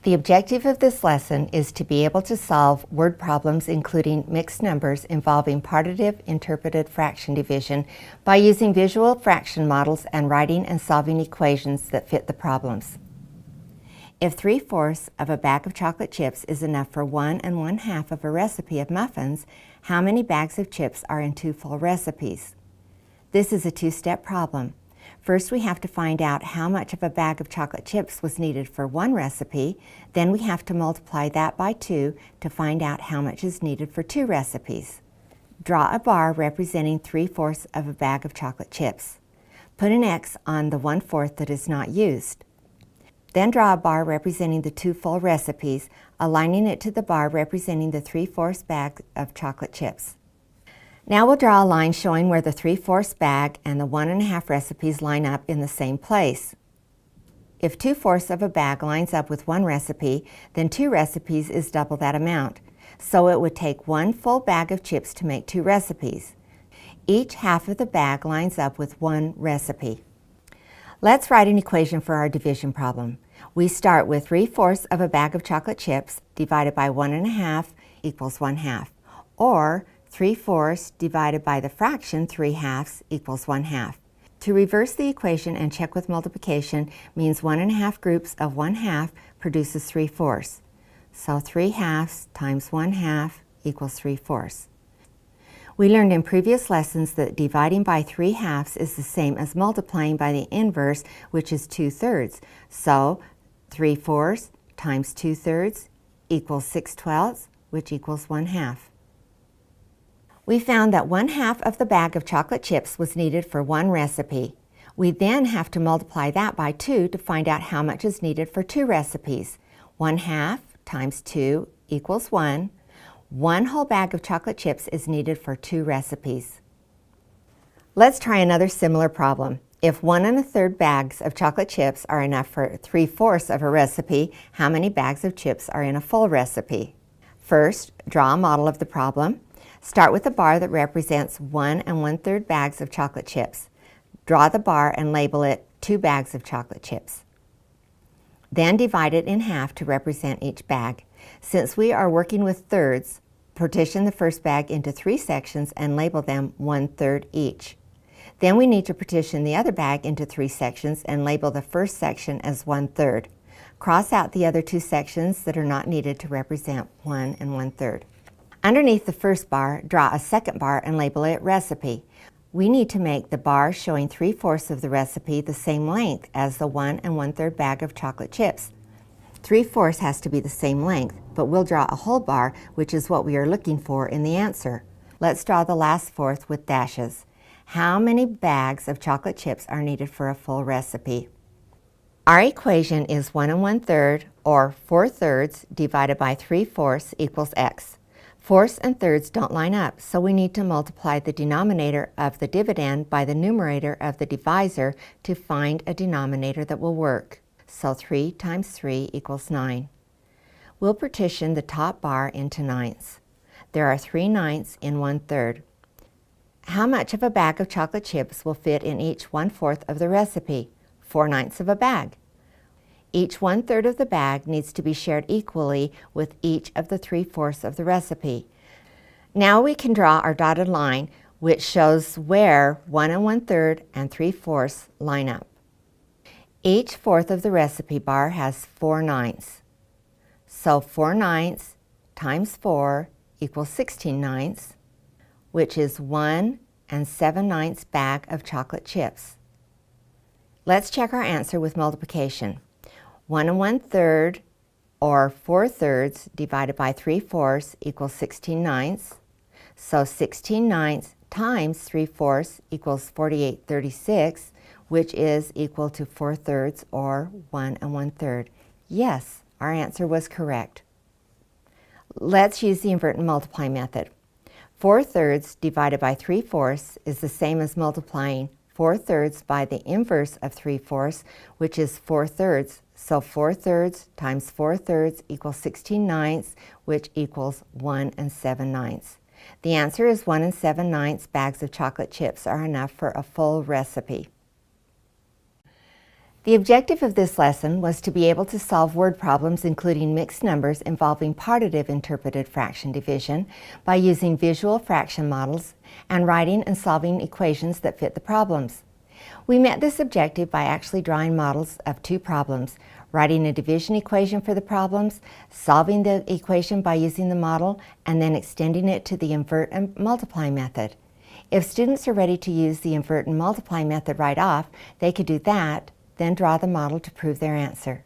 The objective of this lesson is to be able to solve word problems including mixed numbers involving partitive interpreted fraction division by using visual fraction models and writing and solving equations that fit the problems. If 3/4 of a bag of chocolate chips is enough for 1 1/2 of a recipe of muffins, how many bags of chips are in 2 full recipes? This is a two-step problem. First, we have to find out how much of a bag of chocolate chips was needed for one recipe. Then we have to multiply that by 2 to find out how much is needed for 2 recipes. Draw a bar representing 3/4 of a bag of chocolate chips. Put an X on the 1/4 that is not used. Then draw a bar representing the 2 full recipes, aligning it to the bar representing the 3/4 bag of chocolate chips. Now we'll draw a line showing where the 3/4 bag and the 1 1/2 recipes line up in the same place. If 2/4 of a bag lines up with one recipe, then 2 recipes is double that amount. So it would take 1 full bag of chips to make 2 recipes. Each half of the bag lines up with one recipe. Let's write an equation for our division problem. We start with 3/4 of a bag of chocolate chips divided by 1 1/2 equals 1/2, or 3/4 divided by the fraction 3/2 equals 1/2. To reverse the equation and check with multiplication means 1 1/2 groups of 1/2 produces 3/4. So 3/2 times 1/2 equals 3/4. We learned in previous lessons that dividing by 3/2 is the same as multiplying by the inverse, which is 2/3. So 3/4 times 2/3 equals 6/12, which equals 1/2. We found that 1/2 of the bag of chocolate chips was needed for one recipe. We then have to multiply that by 2 to find out how much is needed for 2 recipes. 1/2 times 2 equals 1. 1 whole bag of chocolate chips is needed for 2 recipes. Let's try another similar problem. If 1 1/3 bags of chocolate chips are enough for 3/4 of a recipe, how many bags of chips are in a full recipe? First, draw a model of the problem. Start with a bar that represents 1 1/3 bags of chocolate chips. Draw the bar and label it 2 bags of chocolate chips. Then divide it in half to represent each bag. Since we are working with thirds, partition the first bag into 3 sections and label them 1/3 each. Then we need to partition the other bag into 3 sections and label the first section as 1/3. Cross out the other 2 sections that are not needed to represent 1 1/3. Underneath the first bar, draw a second bar and label it recipe. We need to make the bar showing 3/4 of the recipe the same length as the 1 1/3 bag of chocolate chips. 3/4 has to be the same length, but we'll draw a whole bar, which is what we are looking for in the answer. Let's draw the last fourth with dashes. How many bags of chocolate chips are needed for a full recipe? Our equation is 1 1/3, or 4/3, divided by 3/4 equals x. Fourths and thirds don't line up, so we need to multiply the denominator of the dividend by the numerator of the divisor to find a denominator that will work. So 3 times 3 equals 9. We'll partition the top bar into ninths. There are 3 ninths in 1/3. How much of a bag of chocolate chips will fit in each 1/4 of the recipe? 4 ninths of a bag. Each 1/3 of the bag needs to be shared equally with each of the 3/4 of the recipe. Now we can draw our dotted line, which shows where 1 1/3 and 3/4 line up. Each fourth of the recipe bar has 4 ninths. So 4 ninths times 4 equals 16 ninths, which is 1 7/9 bag of chocolate chips. Let's check our answer with multiplication. 1 1/3, or 4/3, divided by 3/4 equals 16 ninths. So 16 ninths times 3/4 equals 48/36, which is equal to 4/3, or 1 1/3. Yes, our answer was correct. Let's use the invert and multiply method. 4/3 divided by 3/4 is the same as multiplying 4/3 by the inverse of 3/4, which is 4/3. So 4/3 times 4/3 equals 16 ninths, which equals 1 7/9. The answer is 1 7/9 bags of chocolate chips are enough for a full recipe. The objective of this lesson was to be able to solve word problems including mixed numbers involving partitive interpreted fraction division by using visual fraction models and writing and solving equations that fit the problems. We met this objective by actually drawing models of two problems, writing a division equation for the problems, solving the equation by using the model, and then extending it to the invert and multiply method. If students are ready to use the invert and multiply method right off, they could do that, then draw the model to prove their answer.